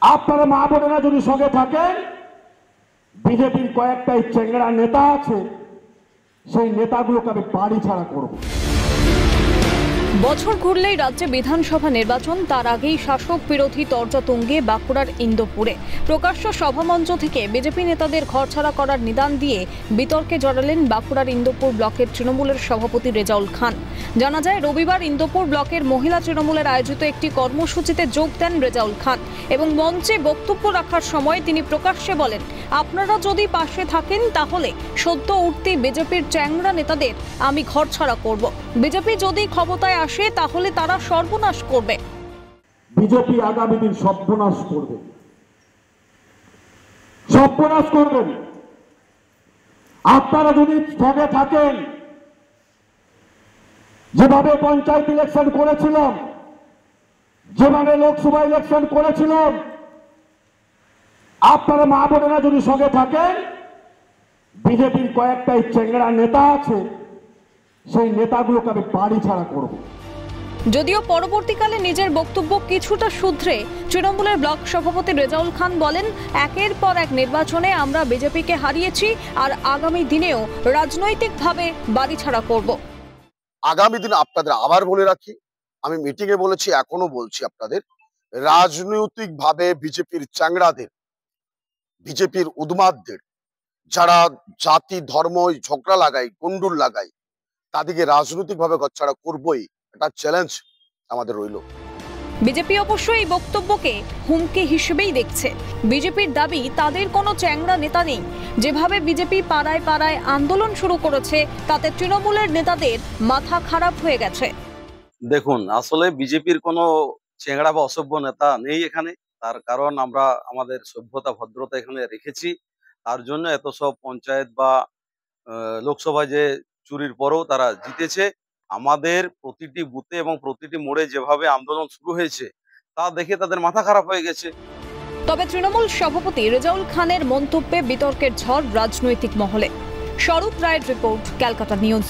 আপনারা মা বোনেরা যদি সঙ্গে থাকেন, বিজেপির কয়েকটাই চেংড়া নেতা আছে, সেই নেতাগুলোকে আমি বাড়ি ছাড়া করব। বছর ঘুরলেই রাজ্যে বিধানসভা নির্বাচন, তার আগেই শাসক বিরোধী তরজা তুঙ্গে বাঁকুড়ার ইন্দোপুরে প্রকাশ্য সভামঞ্চ থেকে বিজেপি নেতাদের ঘরছাড়া করার নিদান দিয়ে বিতর্কে জড়ালেন বাঁকুড়ার ইন্দোপুর ব্লকের তৃণমূলের সভাপতি রেজাউল খান। জানা যায়, রবিবার ইন্দোপুর ব্লকের মহিলা তৃণমূলের আয়োজিত একটি কর্মসূচিতে যোগ দেন রেজাউল খান এবং মঞ্চে বক্তব্য রাখার সময় তিনি প্রকাশ্যে বলেন, আপনারা যদি পাশে থাকেন তাহলে সদ্য উঠতি বিজেপির চ্যাংড়া নেতাদের আমি ঘরছাড়া করব। বিজেপি যদি ক্ষমতায় আসে তাহলে তারা সর্বনাশ করবে। বিজেপি আগামী দিন সর্বনাশ করবে, সর্বনাশ করবেন। আপনারা যদি সঙ্গে থাকেন, যেভাবে পঞ্চায়েত ইলেকশন করেছিলাম, যেভাবে লোকসভা ইলেকশন করেছিলাম, আপনারা মা বোনেরা যদি সঙ্গে থাকেন, বিজেপির কয়েকটাই চেংড়া নেতা আছে, সেই নেতাগুলোকে আমি বাড়ি ছাড়া করব। যদিও পরবর্তীকালে নিজের বক্তব্য কিছুটা শুধরে তৃণমূলের ব্লক সভাপতি রেজাউল খান বলেন, একের পর এক নির্বাচনে আমরা বিজেপিকে হারিয়েছি আর আগামী দিনেও রাজনৈতিকভাবে বাড়ি ছাড়া করব। আগামী দিন আপনাদের আবার বলে রাখি, আমি মিটিংয়ে বলেছি, এখনো বলছি আপনাদের, রাজনৈতিকভাবে বিজেপির চ্যাংড়াদের, বিজেপির উন্মাদদের, যারা জাতি ধর্ম ঝগড়া লাগায়, গন্ডুল লাগায়, তাদেরকে রাজনৈতিকভাবে ঘরছাড়া করবই। এটা চ্যালেঞ্জ আমাদের রইল। বিজেপি অবশ্য এই বক্তব্যকে হুমকি হিসেবেই দেখছে। বিজেপির দাবি, তাদের কোনো চ্যাংড়া নেতা নেই। যেভাবে বিজেপি পাড়ায় পাড়ায় আন্দোলন শুরু করেছে, তাতে তৃণমূলের নেতাদের মাথা খারাপ হয়ে গেছে। দেখুন, আসলে বিজেপির কোনো চেংড়া বা অসভ্য নেতা নেই এখানে। তার কারণ আমরা আমাদের সভ্যতা ভদ্রতা এখানে রেখেছি। তার জন্য এত সব পঞ্চায়েত বা লোকসভায় যে চুরির পরেও তারা জিতেছে। আমাদের প্রতিটি বুথে এবং প্রতিটি মোড়ে যেভাবে আন্দোলন শুরু হয়েছে, তা দেখে তাদের মাথা খারাপ হয়ে গেছে। তবে তৃণমূল সভাপতি রেজাউল খানের মন্তব্যে বিতর্কের ঝড় রাজনৈতিক মহলে। স্বরূপ রায়ের রিপোর্ট, ক্যালকাটা নিউজ।